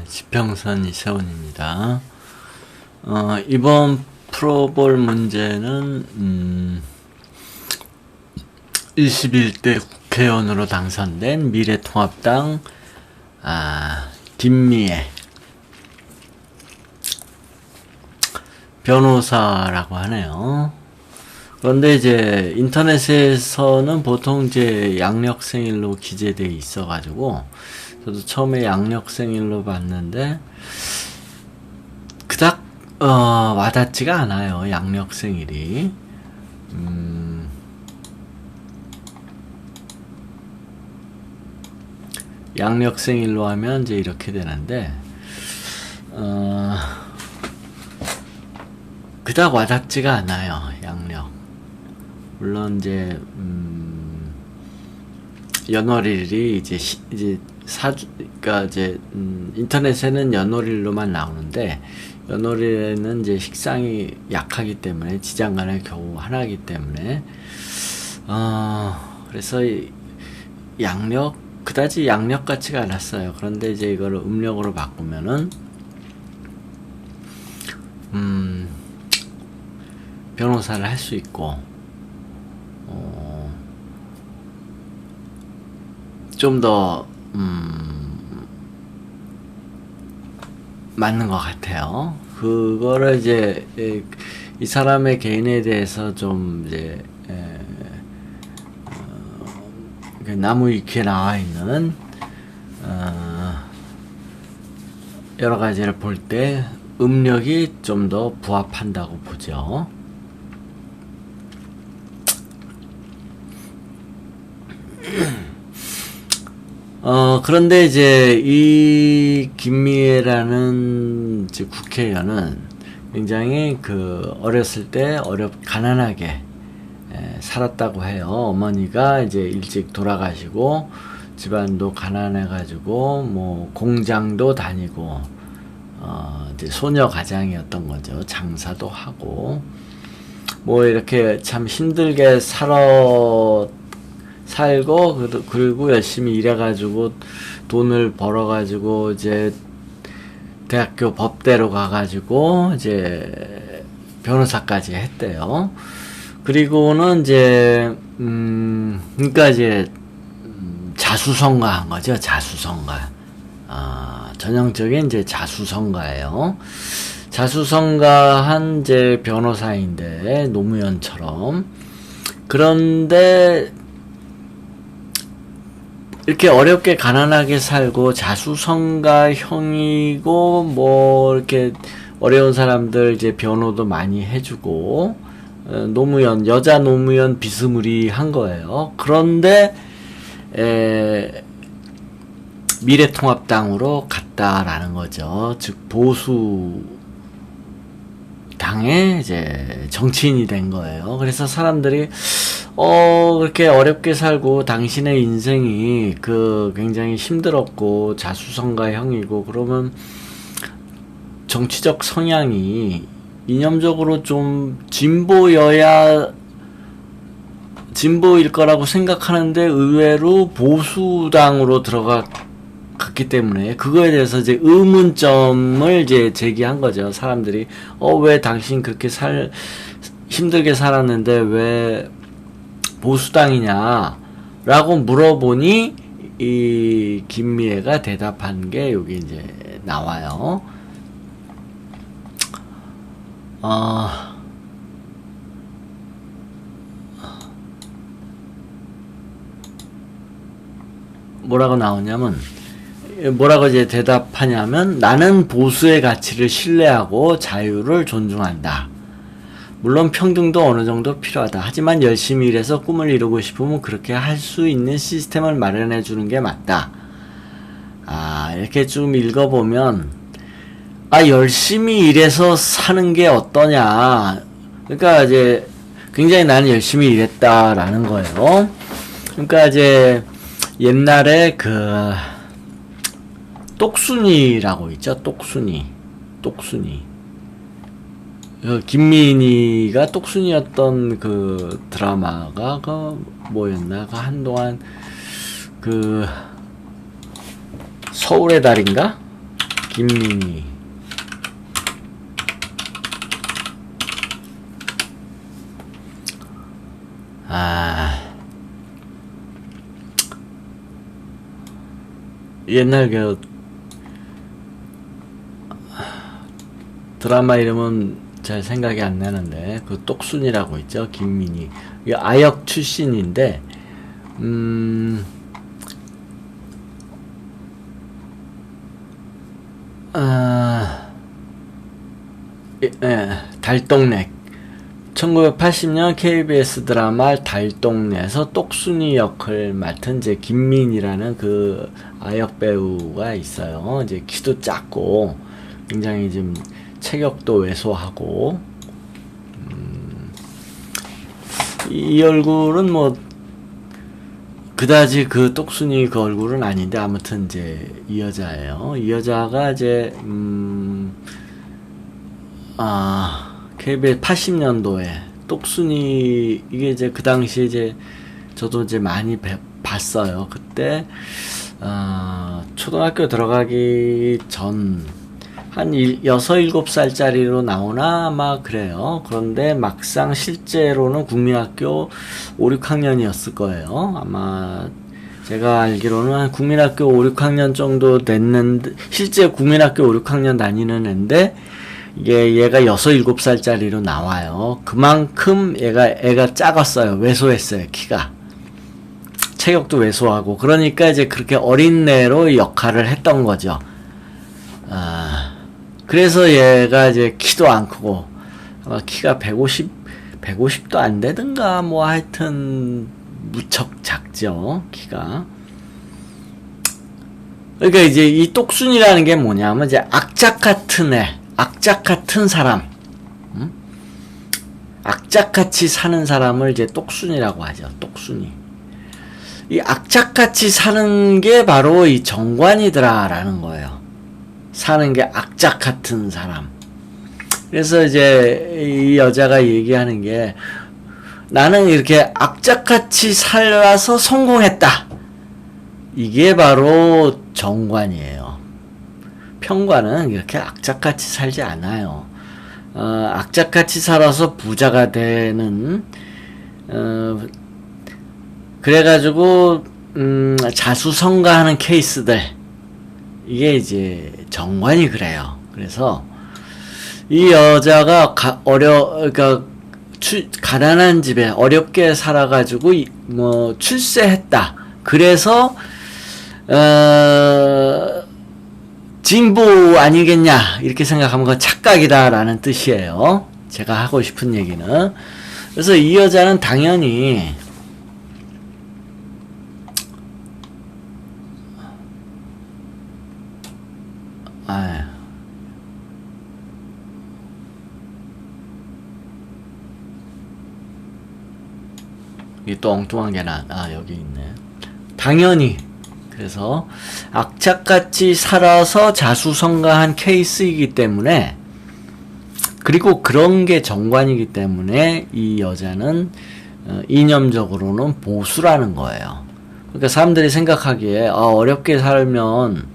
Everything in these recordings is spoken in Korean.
지평선 이세훈입니다. 이번 풀어볼 문제는 21대 국회의원으로 당선된 미래통합당 김미애 변호사라고 하네요. 그런데 이제 인터넷에서는 보통 이제 양력생일로 기재되어 있어가지고 저도 처음에 양력생일로 봤는데 그닥 와닿지가 않아요. 양력생일이. 양력생일로 하면 이제 이렇게 되는데 그닥 와닿지가 않아요. 양력. 물론 이제 연월일이 이제 그러니까 이제 인터넷에는 연월일로만 나오는데 연월일에는 이제 식상이 약하기 때문에 지장간에 겨우 하나이기 때문에 그래서 양력 그다지 양력 같지가 않았어요. 그런데 이제 이거를 음력으로 바꾸면은 변호사를 할 수 있고 좀 더 맞는 것 같아요. 그거를 이제 이 사람의 개인에 대해서 좀 이제 나무 위키에 나와 있는 여러 가지를 볼 때 음력이 좀 더 부합한다고 보죠. 그런데 이제 이 김미애라는 이제 국회의원은 굉장히 어렸을 때 가난하게 살았다고 해요. 어머니가 이제 일찍 돌아가시고 집안도 가난해가지고 뭐 공장도 다니고 이제 소녀 가장이었던 거죠. 장사도 하고 뭐 이렇게 참 힘들게 살고 그리고 열심히 일해가지고 돈을 벌어가지고 이제 대학교 법대로 가가지고 이제 변호사까지 했대요. 그리고는 이제 그러니까 이제 자수성가한 거죠. 자수성가. 전형적인 이제 자수성가예요. 자수성가한 이제 변호사인데 노무현처럼. 그런데 이렇게 어렵게 가난하게 살고 자수성가형이고 뭐 이렇게 어려운 사람들 이제 변호도 많이 해주고 여자 노무현 비스무리한 거예요. 그런데 미래통합당으로 갔다라는 거죠. 즉 보수 당의 이제 정치인이 된 거예요. 그래서 사람들이 그렇게 어렵게 살고 당신의 인생이 굉장히 힘들었고 자수성가형이고 그러면 정치적 성향이 이념적으로 좀 진보일 거라고 생각하는데 의외로 보수당으로 들어갔기 때문에 그거에 대해서 이제 의문점을 이제 제기한 거죠. 사람들이 왜 당신 그렇게 힘들게 살았는데 왜 보수당이냐 라고 물어보니 이 김미애가 대답한 게 여기 이제 나와요. 뭐라고 나오냐면 뭐라고 이제 대답하냐면 나는 보수의 가치를 신뢰하고 자유를 존중한다. 물론 평등도 어느 정도 필요하다. 하지만 열심히 일해서 꿈을 이루고 싶으면 그렇게 할 수 있는 시스템을 마련해 주는 게 맞다. 이렇게 좀 읽어보면 열심히 일해서 사는 게 어떠냐. 그러니까 이제 굉장히 나는 열심히 일했다라는 거예요. 그러니까 이제 옛날에 똑순이라고 있죠. 똑순이. 김민희가 똑순이었던 드라마가 뭐였나? 한동안 서울의 달인가? 김민희. 옛날 그 드라마 이름은 잘 생각이 안 나는데 그 똑순이라고 있죠. 김민희. 이 아역 출신인데 달동네 1980년 KBS 드라마 달동네에서 똑순이 역을 맡은 이제 김민희라는 그 아역 배우가 있어요. 이제 키도 작고 굉장히 좀 체격도 왜소하고 이 얼굴은 뭐 그다지 그 똑순이 그 얼굴은 아닌데 아무튼 이제 이 여자예요. 이 여자가 이제 KBS 80년도에 똑순이 이게 이제 그 당시에 이제 저도 이제 많이 봤어요. 그때 초등학교 들어가기 전 한 6, 7살짜리로 나오나 아마 그래요. 그런데 막상 실제로는 국민학교 5, 6학년이었을 거예요. 아마 제가 알기로는 한 국민학교 5, 6학년 정도 됐는데 실제 국민학교 5, 6학년 다니는 애인데 얘가 6, 7살짜리로 나와요. 그만큼 애가 작았어요. 왜소했어요. 키가. 체격도 왜소하고. 그러니까 이제 그렇게 어린애로 역할을 했던 거죠. 그래서 얘가 이제 키도 안 크고, 아마 키가 150도 안 되든가, 뭐 하여튼, 무척 작죠. 키가. 그러니까 이제 이 똑순이라는 게 뭐냐면 이제 악착 같은 애. 악착 같은 사람, 악착같이 사는 사람을 이제 똑순이라고 하죠. 똑순이. 이 악착같이 사는 게 바로 이 정관이더라라는 거예요. 사는 게 악착 같은 사람. 그래서 이제 이 여자가 얘기하는 게 나는 이렇게 악착같이 살아서 성공했다. 이게 바로 정관이에요. 평관은 이렇게 악착같이 살지 않아요. 악착같이 살아서 부자가 되는, 그래가지고, 자수성가하는 케이스들. 이게 이제 정관이 그래요. 그래서, 이 여자가 그러니까, 가난한 집에 어렵게 살아가지고, 출세했다. 그래서, 진보 아니겠냐 이렇게 생각하면 그건 착각이다라는 뜻이에요. 제가 하고 싶은 얘기는. 그래서 이 여자는 당연히 이게 또 엉뚱한 게 여기 있네. 당연히 그래서 악착같이 살아서 자수성가한 케이스이기 때문에, 그리고 그런 게 정관이기 때문에 이 여자는 이념적으로는 보수라는 거예요. 그러니까 사람들이 생각하기에 어렵게 살면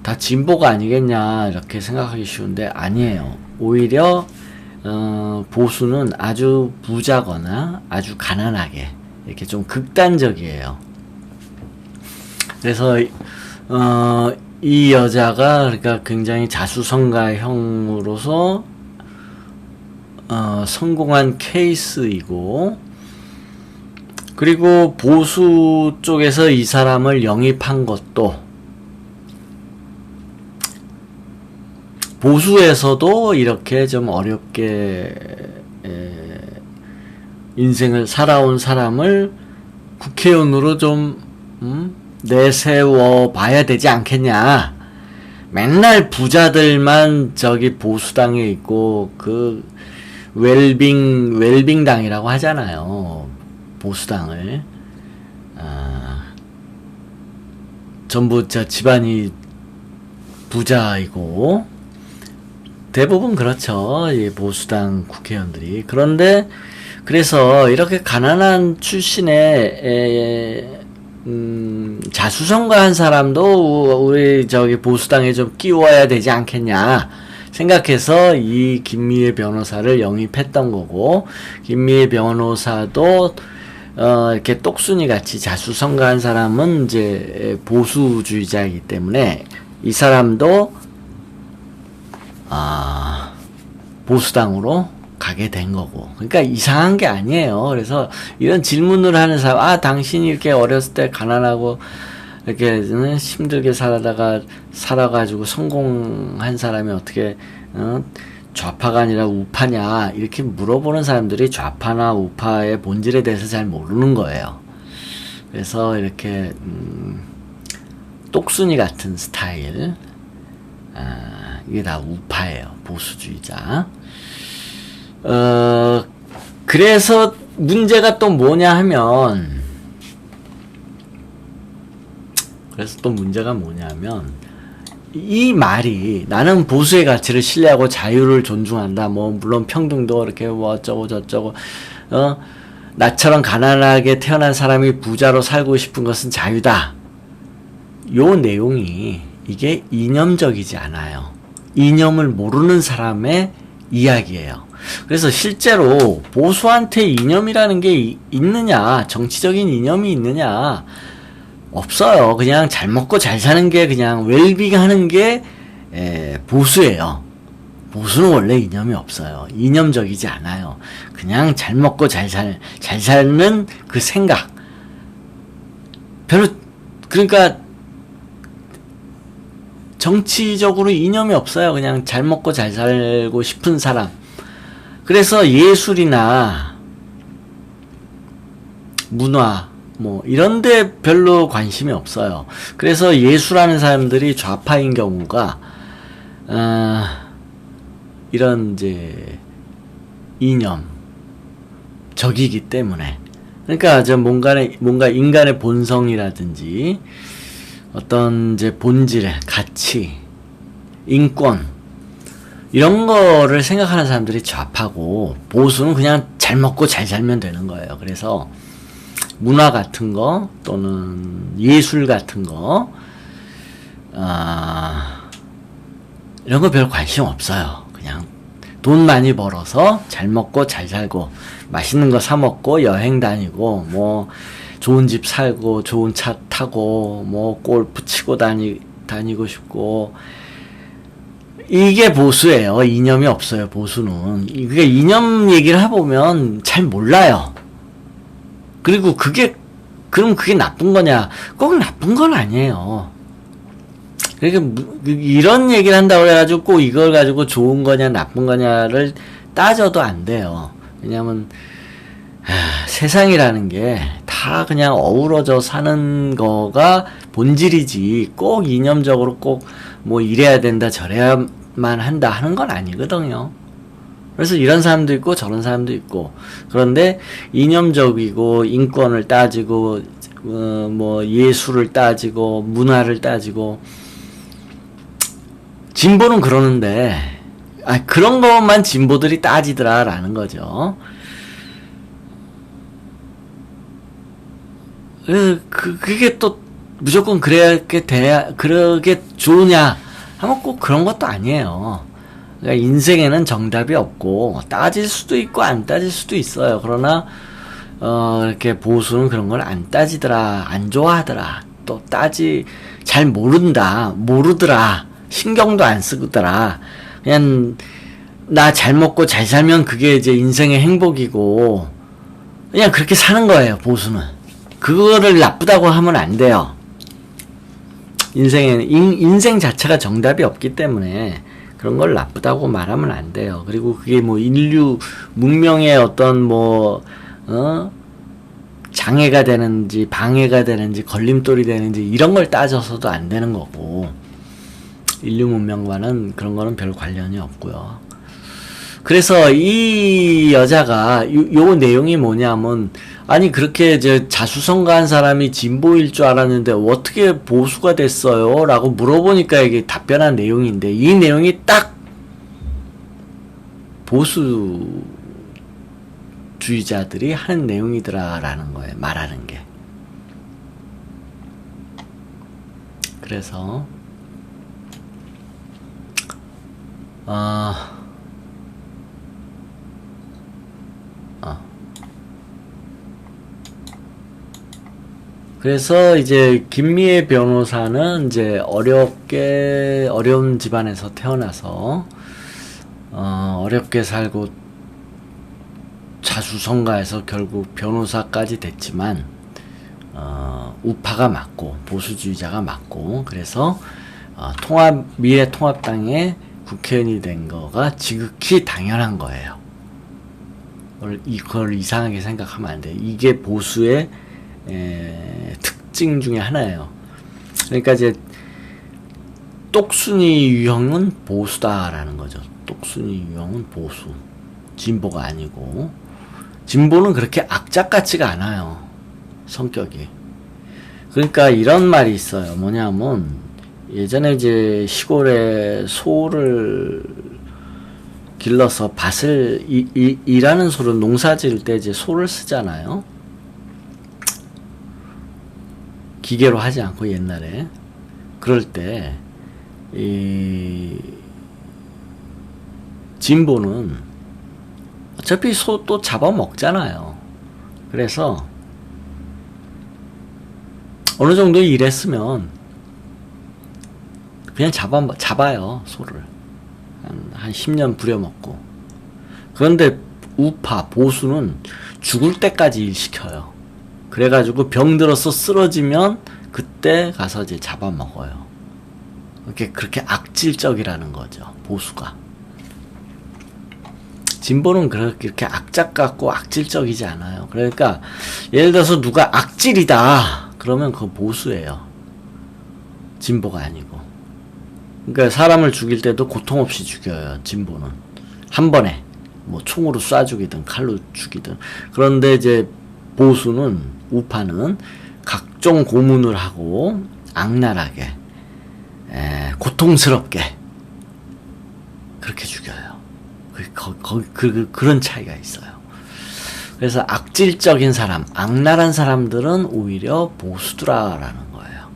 다 진보가 아니겠냐 이렇게 생각하기 쉬운데 아니에요. 오히려 보수는 아주 부자거나 아주 가난하게 이렇게 좀 극단적이에요. 그래서 이 여자가 그러니까 굉장히 자수성가형으로서 성공한 케이스이고, 그리고 보수 쪽에서 이 사람을 영입한 것도 보수에서도 이렇게 좀 어렵게 인생을 살아온 사람을 국회의원으로 좀 내세워 봐야 되지 않겠냐. 맨날 부자들만 저기 보수당에 있고 그 웰빙당이라고 하잖아요. 보수당을. 전부 집안이 부자이고 대부분 그렇죠. 이 보수당 국회의원들이. 그런데 그래서 이렇게 가난한 출신의 자수성가한 사람도 우리 저기 보수당에 좀 끼워야 되지 않겠냐 생각해서 이 김미애 변호사를 영입했던 거고, 김미애 변호사도 이렇게 똑순이 같이 자수성가한 사람은 이제 보수주의자이기 때문에 이 사람도 보수당으로 가게 된 거고. 그러니까 이상한 게 아니에요. 그래서 이런 질문을 하는 사람, 당신이 이렇게 어렸을 때 가난하고 이렇게 힘들게 살아가지고 성공한 사람이 어떻게 좌파가 아니라 우파냐 이렇게 물어보는 사람들이 좌파나 우파의 본질에 대해서 잘 모르는 거예요. 그래서 이렇게 똑순이 같은 스타일, 이게 다 우파예요. 보수주의자. 그래서 문제가 또 뭐냐 하면, 이 말이 나는 보수의 가치를 신뢰하고 자유를 존중한다. 물론 평등도 이렇게 어쩌고 저쩌고, 나처럼 가난하게 태어난 사람이 부자로 살고 싶은 것은 자유다. 요 내용이 이게 이념적이지 않아요. 이념을 모르는 사람의 이야기예요. 그래서 실제로 보수한테 이념이라는 게 있느냐, 정치적인 이념이 있느냐, 없어요. 그냥 잘 먹고 잘 사는 게, 그냥 웰빙 하는 게 보수예요. 보수는 원래 이념이 없어요. 이념적이지 않아요. 그냥 잘 먹고 잘 사는 그 생각. 그러니까 정치적으로 이념이 없어요. 그냥 잘 먹고 잘 살고 싶은 사람. 그래서 예술이나 문화 이런데 별로 관심이 없어요. 그래서 예술하는 사람들이 좌파인 경우가 이런 이제 이념적이기 때문에. 그러니까 뭔가 인간의 본성이라든지 어떤 이제 본질, 가치, 인권 이런 거를 생각하는 사람들이 좌파고, 보수는 그냥 잘 먹고 잘 살면 되는 거예요. 그래서 문화 같은 거 또는 예술 같은 거 이런 거 별 관심 없어요. 그냥 돈 많이 벌어서 잘 먹고 잘 살고 맛있는 거 사 먹고 여행 다니고 좋은 집 살고 좋은 차 타고 골프 치고 다니고 싶고, 이게 보수예요. 이념이 없어요. 보수는. 그러니까 이념 얘기를 해보면 잘 몰라요. 그리고 그럼 그게 나쁜 거냐? 꼭 나쁜 건 아니에요. 그러니까 이런 얘기를 한다고 해가지고 꼭 이걸 가지고 좋은 거냐 나쁜 거냐를 따져도 안 돼요. 왜냐면 세상이라는 게 다 그냥 어우러져 사는 거가 본질이지, 꼭 이념적으로 꼭 이래야 된다 저래야만 한다 하는 건 아니거든요. 그래서 이런 사람도 있고 저런 사람도 있고, 그런데 이념적이고 인권을 따지고 예술을 따지고 문화를 따지고, 진보는 그러는데 그런 것만 진보들이 따지더라라는 거죠. 그게 또 무조건 그러게 좋으냐 하면 꼭 그런 것도 아니에요. 그러니까 인생에는 정답이 없고 따질 수도 있고 안 따질 수도 있어요. 그러나 이렇게 보수는 그런 걸 안 따지더라, 안 좋아하더라, 또 잘 모르더라, 신경도 안 쓰더라. 그냥 나 잘 먹고 잘 살면 그게 이제 인생의 행복이고 그냥 그렇게 사는 거예요. 보수는 그거를 나쁘다고 하면 안 돼요. 인생 자체가 정답이 없기 때문에 그런 걸 나쁘다고 말하면 안 돼요. 그리고 그게 인류 문명의 어떤 장애가 되는지 방해가 되는지 걸림돌이 되는지 이런 걸 따져서도 안 되는 거고, 인류 문명과는 그런 거는 별 관련이 없고요. 그래서 이 여자가 요 내용이 뭐냐면, 그렇게 자수성가한 사람이 진보일 줄 알았는데 어떻게 보수가 됐어요? 라고 물어보니까 이게 답변한 내용인데, 이 내용이 딱 보수주의자들이 하는 내용이더라라는 거예요. 말하는 게. 그래서 어, 그래서 이제 김미애 변호사는 이제 어려운 집안에서 태어나서 어렵게 살고 자수성가해서 결국 변호사까지 됐지만 우파가 맞고 보수주의자가 맞고 그래서 미래통합당의 국회의원이 된 거가 지극히 당연한 거예요. 이걸 이상하게 생각하면 안 돼요. 이게 보수의 특징 중에 하나예요. 그러니까 이제 똑순이 유형은 보수다라는 거죠. 똑순이 유형은 보수, 진보가 아니고. 진보는 그렇게 악착 같지가 않아요. 성격이. 그러니까 이런 말이 있어요. 뭐냐면 예전에 이제 시골에 소를 길러서 밭을 일하는 소를 농사 지을 때 이제 소를 쓰잖아요. 기계로 하지 않고 옛날에. 그럴 때 이 진보는 어차피 소 또 잡아먹잖아요. 그래서 어느 정도 일했으면 그냥 잡아요, 소를. 한 10년 부려먹고. 그런데 우파, 보수는 죽을 때까지 일 시켜요. 그래가지고 병 들어서 쓰러지면 그때 가서 이제 잡아먹어요. 그렇게 악질적이라는 거죠, 보수가. 진보는 그렇게 악착 같고 악질적이지 않아요. 그러니까 예를 들어서 누가 악질이다 그러면 그거 보수예요. 진보가 아니고. 그러니까 사람을 죽일 때도 고통 없이 죽여요. 진보는 한 번에 뭐 총으로 쏴 죽이든 칼로 죽이든. 그런데 이제 보수는 우파는 각종 고문을 하고 악랄하게 고통스럽게 그렇게 죽여요. 그런 차이가 있어요. 그래서 악질적인 사람, 악랄한 사람들은 오히려 보수더라라는 거예요.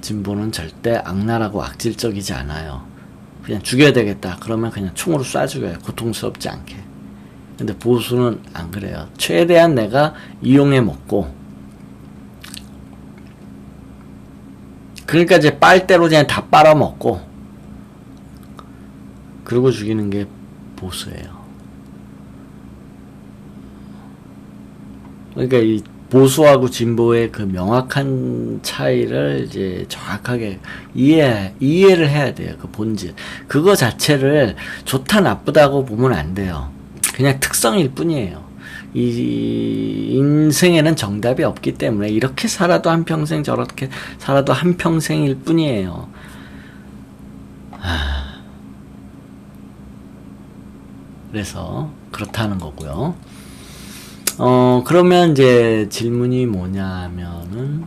진보는 절대 악랄하고 악질적이지 않아요. 그냥 죽여야 되겠다. 그러면 그냥 총으로 쏴 죽여요. 고통스럽지 않게. 근데 보수는 안 그래요. 최대한 내가 이용해 먹고. 그러니까 이제 빨대로 그냥 다 빨아먹고. 그러고 죽이는 게 보수예요. 그러니까 이 보수하고 진보의 그 명확한 차이를 이제 정확하게 이해를 해야 돼요. 그 본질. 그거 자체를 좋다 나쁘다고 보면 안 돼요. 그냥 특성일 뿐이에요. 이 인생에는 정답이 없기 때문에 이렇게 살아도 한평생 저렇게 살아도 한평생일 뿐이에요. 그래서 그렇다는 거고요. 그러면 이제 질문이 뭐냐면은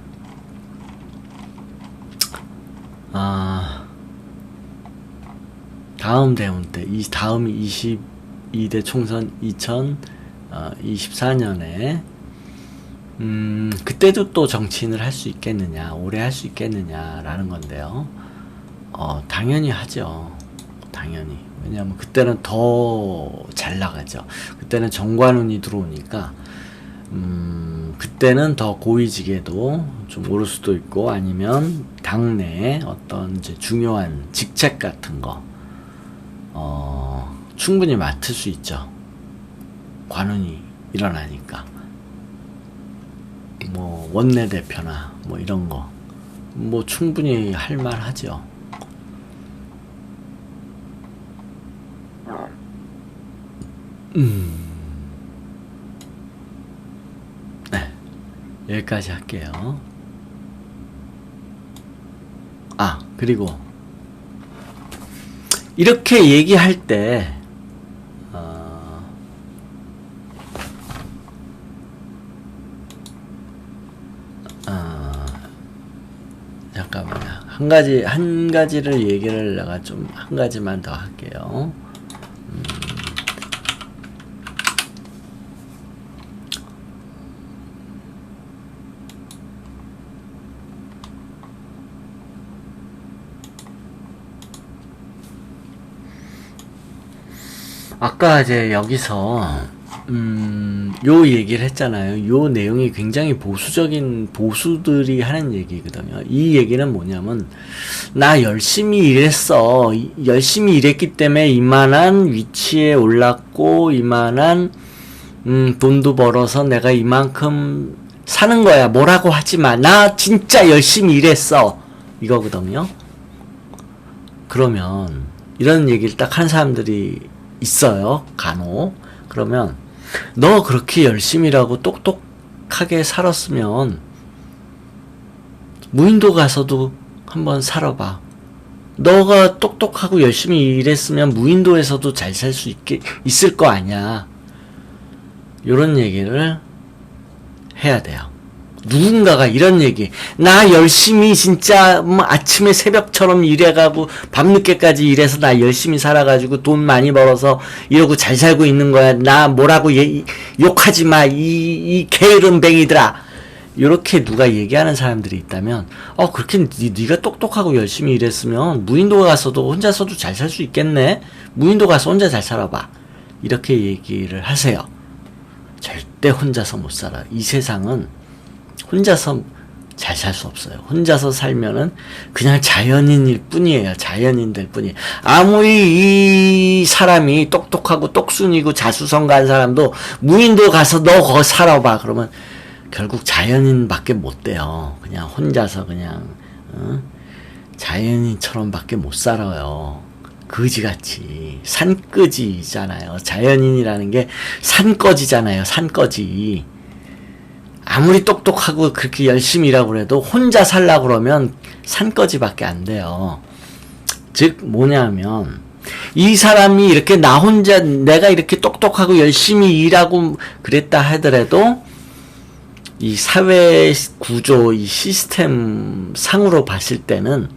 다음 대선 때 다음이 22대 총선 2024년에 그때도 또 정치인을 할 수 있겠느냐, 오래 할 수 있겠느냐라는 건데요. 당연히 하죠. 당연히. 왜냐하면 그때는 더 잘 나가죠. 그때는 정관운이 들어오니까 그때는 더 고위직에도 좀 오를 수도 있고 아니면 당내에 어떤 이제 중요한 직책 같은 거 충분히 맡을 수 있죠. 관운이 일어나니까 뭐 원내대표나 뭐 이런 거 뭐 충분히 할 만하죠. 네, 여기까지 할게요. 그리고 이렇게 얘기할 때 잠깐만요. 한 가지를 얘기를 내가 좀 한 가지만 더 할게요. 아까 이제 여기서 요 얘기를 했잖아요. 요 내용이 굉장히 보수적인 보수들이 하는 얘기거든요. 이 얘기는 뭐냐면 나 열심히 일했어. 열심히 일했기 때문에 이만한 위치에 올랐고 이만한 돈도 벌어서 내가 이만큼 사는 거야. 뭐라고 하지 마. 나 진짜 열심히 일했어. 이거거든요. 그러면 이런 얘기를 딱 한 사람들이 있어요. 간혹. 그러면 너 그렇게 열심히 일하고 똑똑하게 살았으면 무인도 가서도 한번 살아봐. 너가 똑똑하고 열심히 일했으면 무인도에서도 잘 살 수 있을 거 아니야. 요런 얘기를 해야 돼요. 누군가가 이런 얘기, 나 열심히 진짜 아침에 새벽처럼 일해가고 밤늦게까지 일해서 나 열심히 살아가지고 돈 많이 벌어서 이러고 잘 살고 있는 거야. 나 뭐라고 욕하지 마. 이 게으름뱅이들아. 이렇게 누가 얘기하는 사람들이 있다면 그렇게 네가 똑똑하고 열심히 일했으면 무인도 가서도 혼자서도 잘 살 수 있겠네. 무인도 가서 혼자 잘 살아봐. 이렇게 얘기를 하세요. 절대 혼자서 못 살아. 이 세상은 혼자서 잘 살 수 없어요. 혼자서 살면은 그냥 자연인일 뿐이에요. 자연인들 뿐이에요. 아무리 이 사람이 똑똑하고 똑순이고 자수성가한 사람도 무인도 가서 너 거기 살아봐. 그러면 결국 자연인밖에 못 돼요. 그냥 혼자서 그냥 자연인처럼밖에 못 살아요. 거지같이. 산거지잖아요. 자연인이라는 게 산거지잖아요. 산거지. 아무리 똑똑하고 그렇게 열심히 일하고 그래도 혼자 살라고 그러면 산거지밖에 안 돼요. 즉 뭐냐면 이 사람이 이렇게 나 혼자 내가 이렇게 똑똑하고 열심히 일하고 그랬다 하더라도 이 사회 구조, 이 시스템 상으로 봤을 때는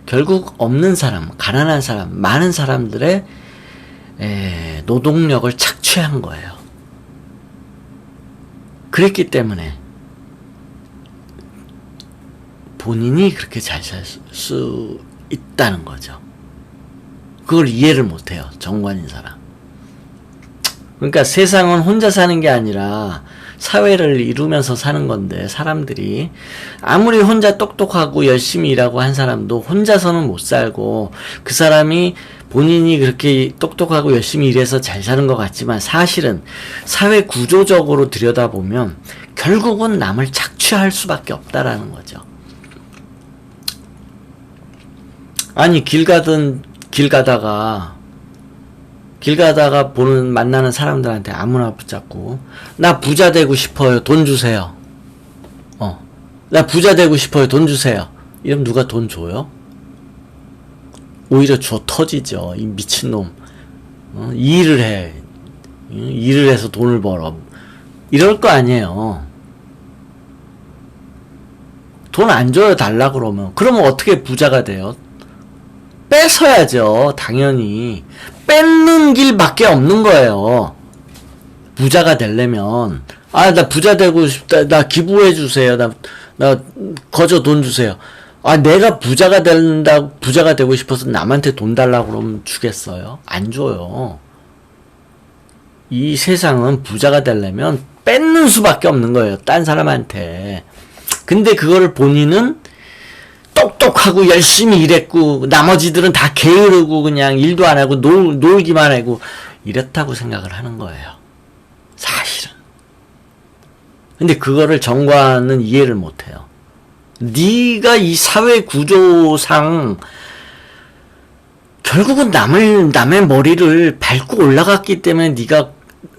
결국 없는 사람, 가난한 사람, 많은 사람들의 노동력을 착취한 거예요. 그랬기 때문에 본인이 그렇게 잘 살 수 있다는 거죠. 그걸 이해를 못해요. 정관인 사람. 그러니까 세상은 혼자 사는 게 아니라 사회를 이루면서 사는 건데 사람들이 아무리 혼자 똑똑하고 열심히 일하고 한 사람도 혼자서는 못 살고 그 사람이 본인이 그렇게 똑똑하고 열심히 일해서 잘 사는 것 같지만 사실은 사회 구조적으로 들여다보면 결국은 남을 착취할 수밖에 없다라는 거죠. 아니 길 가다가 만나는 사람들한테 아무나 붙잡고 나 부자 되고 싶어요. 돈 주세요. 나 부자 되고 싶어요. 돈 주세요. 이러면 누가 돈 줘요? 오히려 줘 터지죠. 이 미친놈. 일을 해. 일을 해서 돈을 벌어. 이럴 거 아니에요. 돈 안 줘요. 달라 그러면. 그러면 어떻게 부자가 돼요? 뺏어야죠. 당연히. 뺏는 길밖에 없는 거예요. 부자가 되려면. 나 부자 되고 싶다. 나 기부해 주세요. 나 거저 돈 주세요. 내가 부자가 되고 싶어서 남한테 돈 달라고 그러면 주겠어요? 안 줘요. 이 세상은 부자가 되려면 뺏는 수밖에 없는 거예요. 딴 사람한테. 근데 그거를 본인은 똑똑하고 열심히 일했고 나머지들은 다 게으르고 그냥 일도 안 하고 놀기만 하고 이렇다고 생각을 하는 거예요. 사실은. 근데 그거를 정관은 이해를 못해요. 네가 이 사회 구조상 결국은 남의 머리를 밟고 올라갔기 때문에 네가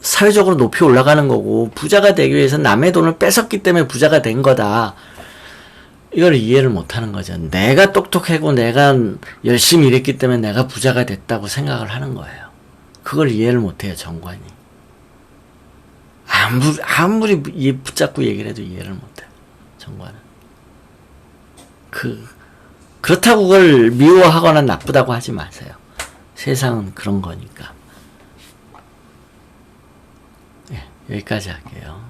사회적으로 높이 올라가는 거고 부자가 되기 위해서 남의 돈을 뺏었기 때문에 부자가 된 거다. 이걸 이해를 못하는 거죠. 내가 똑똑하고 내가 열심히 일했기 때문에 내가 부자가 됐다고 생각을 하는 거예요. 그걸 이해를 못해요. 정관이. 아무리 붙잡고 얘기를 해도 이해를 못해요. 정관은. 그렇다고 그걸 미워하거나 나쁘다고 하지 마세요. 세상은 그런 거니까. 여기까지 할게요.